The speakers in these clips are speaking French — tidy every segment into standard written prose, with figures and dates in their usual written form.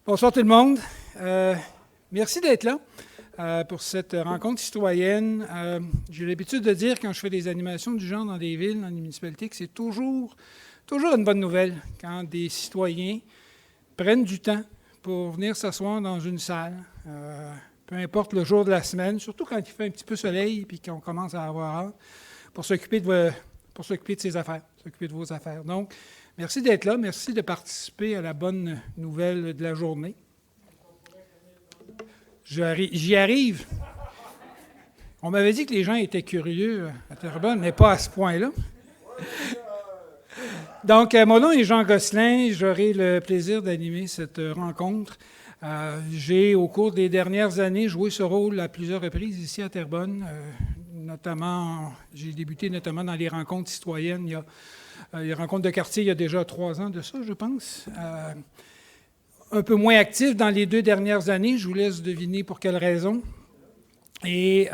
Bonsoir tout le monde. Merci d'être là pour cette rencontre citoyenne. J'ai l'habitude de dire quand je fais des animations du genre dans des villes, dans des municipalités, que c'est toujours une bonne nouvelle quand des citoyens prennent du temps pour venir s'asseoir dans une salle, peu importe le jour de la semaine, surtout quand il fait un petit peu soleil et qu'on commence à avoir hâte, pour s'occuper de ses affaires, s'occuper de vos affaires. Donc, merci d'être là. Merci de participer à la bonne nouvelle de la journée. J'y arrive. On m'avait dit que les gens étaient curieux à Terrebonne, mais pas à ce point-là. Donc, mon nom est Jean Gosselin. J'aurai le plaisir d'animer cette rencontre. J'ai, au cours des dernières années, joué ce rôle à plusieurs reprises ici à Terrebonne. J'ai débuté notamment dans les rencontres citoyennes. Les rencontres de quartier, il y a déjà 3 ans de ça, je pense. Un peu moins actif dans les 2 dernières années. Je vous laisse deviner pour quelles raisons. Mais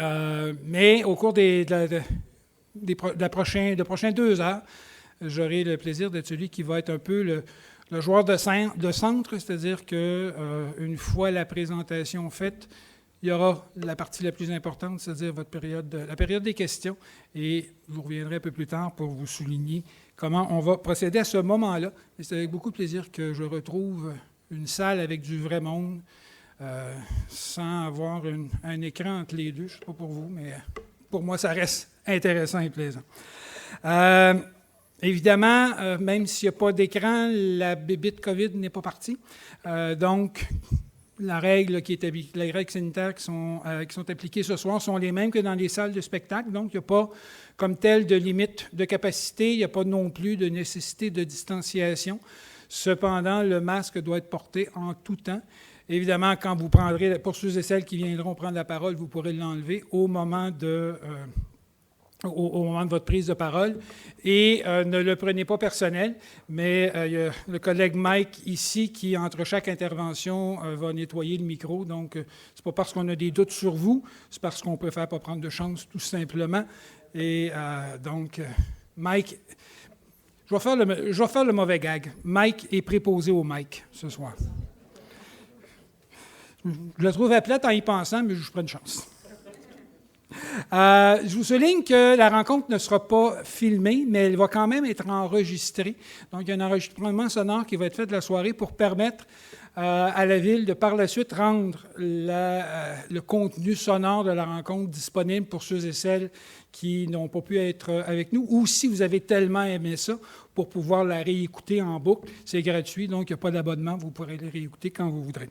au cours des prochains 2 heures, j'aurai le plaisir d'être celui qui va être un peu le joueur de centre, c'est-à-dire qu'une fois la présentation faite, il y aura la partie la plus importante, c'est-à-dire la période des questions, et vous reviendrez un peu plus tard pour vous souligner comment on va procéder à ce moment-là. Et c'est avec beaucoup de plaisir que je retrouve une salle avec du vrai monde, sans avoir un écran entre les deux. Je ne sais pas pour vous, mais pour moi, ça reste intéressant et plaisant. Évidemment, même s'il n'y a pas d'écran, la bébite COVID n'est pas partie. Donc, les règles sanitaires qui sont appliquées ce soir sont les mêmes que dans les salles de spectacle. Donc, il n'y a pas comme tel de limite de capacité. Il n'y a pas non plus de nécessité de distanciation. Cependant, le masque doit être porté en tout temps. Évidemment, quand vous prendrez, pour ceux et celles qui viendront prendre la parole, vous pourrez l'enlever au moment de votre prise de parole. Et ne le prenez pas personnel, mais il y a le collègue Mike ici qui, entre chaque intervention, va nettoyer le micro. Donc, c'est pas parce qu'on a des doutes sur vous, c'est parce qu'on préfère pas prendre de chance, tout simplement. Et donc, Mike, je vais faire le mauvais gag. Mike est préposé au mic ce soir. Je le trouvais plate en y pensant, mais je prends une chance. Je vous souligne que la rencontre ne sera pas filmée, mais elle va quand même être enregistrée. Donc, il y a un enregistrement sonore qui va être fait de la soirée pour permettre à la Ville de, par la suite, rendre le contenu sonore de la rencontre disponible pour ceux et celles qui n'ont pas pu être avec nous, ou si vous avez tellement aimé ça, pour pouvoir la réécouter en boucle. C'est gratuit, donc il n'y a pas d'abonnement. Vous pourrez la réécouter quand vous voudrez.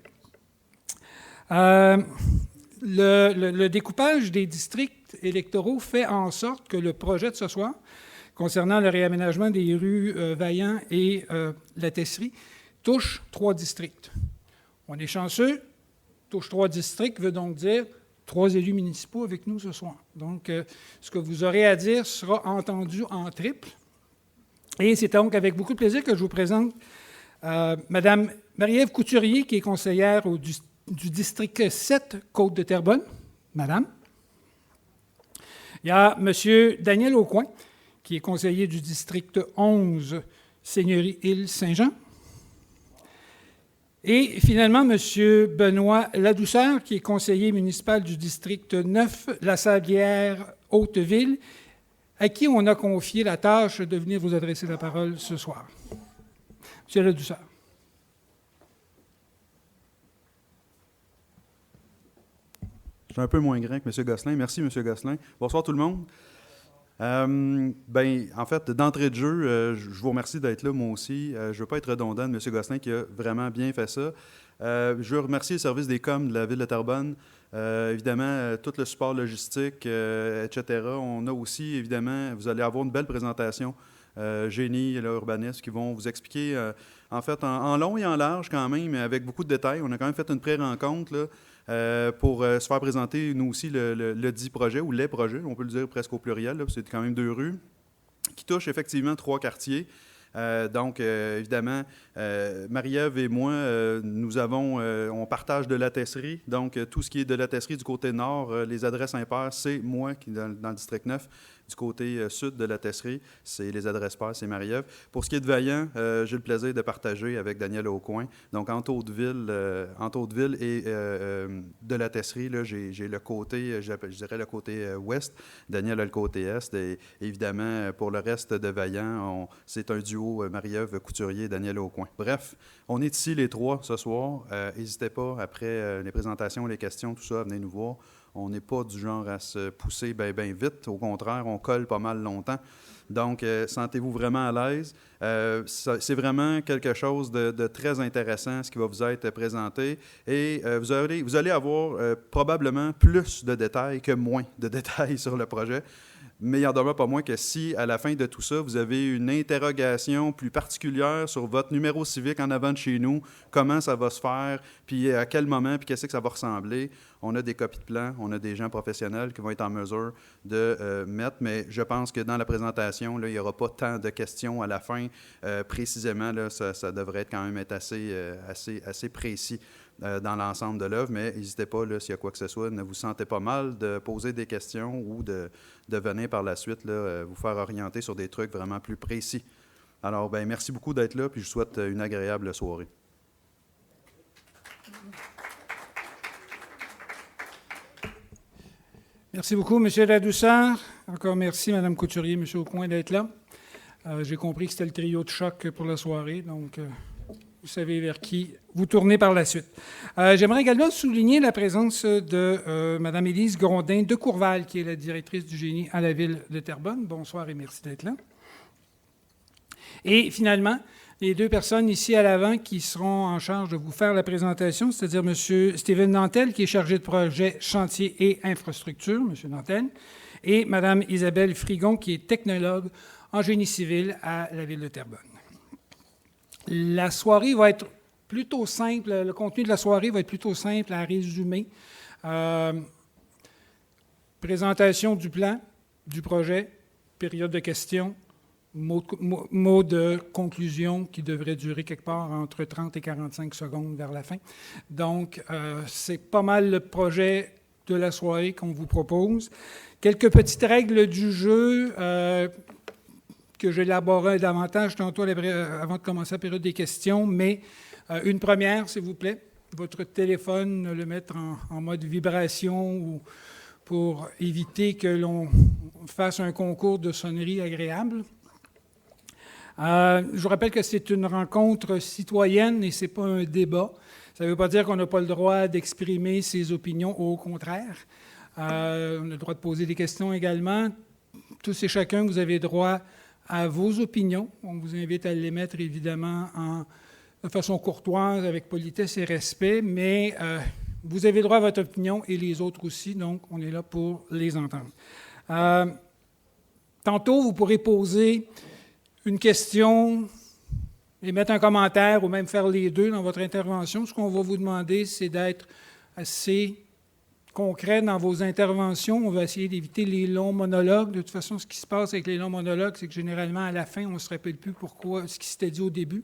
Le découpage des districts électoraux fait en sorte que le projet de ce soir, concernant le réaménagement des rues Vaillant et la Tesserie, touche 3 districts. On est chanceux, touche 3 districts veut donc dire 3 élus municipaux avec nous ce soir. Donc, ce que vous aurez à dire sera entendu en triple. Et c'est donc avec beaucoup de plaisir que je vous présente Mme Marie-Ève Couturier, qui est conseillère du district 7, Côte-de-Terrebonne. Madame. Il y a M. Daniel Aucoin, qui est conseiller du district 11, Seigneurie-Île-Saint-Jean. Et finalement, M. Benoît Ladouceur, qui est conseiller municipal du district 9, La Sablière-Hauteville, à qui on a confié la tâche de venir vous adresser la parole ce soir. M. Ladouceur. Je suis un peu moins grand que M. Gosselin. Merci, M. Gosselin. Bonsoir tout le monde. En fait, d'entrée de jeu, je vous remercie d'être là, moi aussi. Je ne veux pas être redondant de M. Gosselin qui a vraiment bien fait ça. Je veux remercier le service des coms de la Ville de Terrebonne. Évidemment, tout le support logistique, etc. On a aussi, évidemment, vous allez avoir une belle présentation. Génie et l'urbanisme qui vont vous expliquer, en fait, en long et en large quand même, mais avec beaucoup de détails. On a quand même fait une pré-rencontre là, pour se faire présenter, nous aussi, le dit projet, ou les projets, on peut le dire presque au pluriel, là, c'est quand même 2 rues, qui touchent effectivement 3 quartiers. Donc, évidemment, Marie-Ève et moi, on partage de la Tesserie. Donc, tout ce qui est de la Tesserie du côté nord, les adresses impaires, c'est moi qui dans le district 9. Du du côté sud de la Tesserie, c'est les adresses paires, c'est Marie-Ève. Pour ce qui est de Vaillant, j'ai le plaisir de partager avec Daniel Aucoin. Donc, entre Hauteville et de la Tesserie, là, j'ai le côté, je dirais le côté ouest. Daniel a le côté est. Et évidemment, pour le reste de Vaillant, c'est un duo Marie-Ève Couturier et Daniel Aucoin. Bref, on est ici les trois ce soir. N'hésitez pas, après les présentations, les questions, tout ça, venez nous voir. On n'est pas du genre à se pousser bien vite. Au contraire, on colle pas mal longtemps. Donc, sentez-vous vraiment à l'aise. C'est vraiment quelque chose de très intéressant, ce qui va vous être présenté. Et vous allez avoir probablement plus de détails que moins de détails sur le projet. Mais il n'en demeure pas moins que si, à la fin de tout ça, vous avez une interrogation plus particulière sur votre numéro civique en avant de chez nous, comment ça va se faire, puis à quel moment, puis qu'est-ce que ça va ressembler, on a des copies de plans, on a des gens professionnels qui vont être en mesure de mettre, mais je pense que dans la présentation, là, il n'y aura pas tant de questions à la fin. Précisément, là, ça devrait être quand même être assez précis dans l'ensemble de l'œuvre, mais n'hésitez pas, s'il y a quoi que ce soit, ne vous sentez pas mal de poser des questions ou de venir par la suite là, vous faire orienter sur des trucs vraiment plus précis. Alors, bien, merci beaucoup d'être là, puis je vous souhaite une agréable soirée. Merci beaucoup, M. Ladouceur. Encore merci, Mme Couturier, M. Aucoin, d'être là. J'ai compris que c'était le trio de choc pour la soirée, donc vous savez vers qui vous tournez par la suite. J'aimerais également souligner la présence de Mme Élise Grondin de Courval, qui est la directrice du génie à la Ville de Terrebonne. Bonsoir et merci d'être là. Et finalement, les deux personnes ici à l'avant qui seront en charge de vous faire la présentation, c'est-à-dire M. Steven Nantel, qui est chargé de projet chantier et infrastructure, M. Nantel, et Mme Isabelle Frigon, qui est technologue en génie civil à la Ville de Terrebonne. La soirée va être plutôt simple, le contenu de la soirée va être plutôt simple à résumer. Présentation du plan, du projet, période de questions, mot de conclusion qui devrait durer quelque part entre 30 et 45 secondes vers la fin. Donc, c'est pas mal le projet de la soirée qu'on vous propose. Quelques petites règles du jeu que j'élaborerai davantage tantôt avant de commencer la période des questions, mais une première, s'il vous plaît. Votre téléphone, le mettre en mode vibration ou pour éviter que l'on fasse un concours de sonnerie agréable. Je vous rappelle que c'est une rencontre citoyenne et ce n'est pas un débat. Ça ne veut pas dire qu'on n'a pas le droit d'exprimer ses opinions, au contraire. On a le droit de poser des questions également. Tous et chacun, vous avez droit à vos opinions. On vous invite à les mettre évidemment de façon courtoise, avec politesse et respect, mais vous avez droit à votre opinion et les autres aussi, donc on est là pour les entendre. Tantôt, vous pourrez poser une question et mettre un commentaire ou même faire les deux dans votre intervention. Ce qu'on va vous demander, c'est d'être assez concret dans vos interventions. On va essayer d'éviter les longs monologues. De toute façon, ce qui se passe avec les longs monologues, c'est que généralement, à la fin, on ne se rappelle plus ce qui s'était dit au début.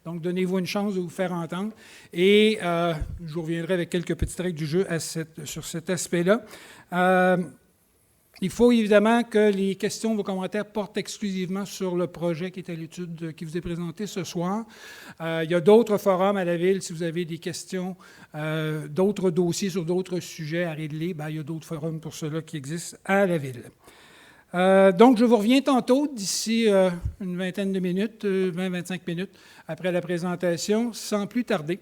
Donc, donnez-vous une chance de vous faire entendre. Et je vous reviendrai avec quelques petites règles du jeu sur cet aspect-là. Il faut évidemment que les questions, vos commentaires portent exclusivement sur le projet qui est à l'étude, qui vous est présenté ce soir. Il y a d'autres forums à la Ville. Si vous avez des questions, d'autres dossiers sur d'autres sujets à régler, il y a d'autres forums pour cela qui existent à la Ville. Donc, je vous reviens tantôt, d'ici une vingtaine de minutes, 20-25 minutes, après la présentation, sans plus tarder.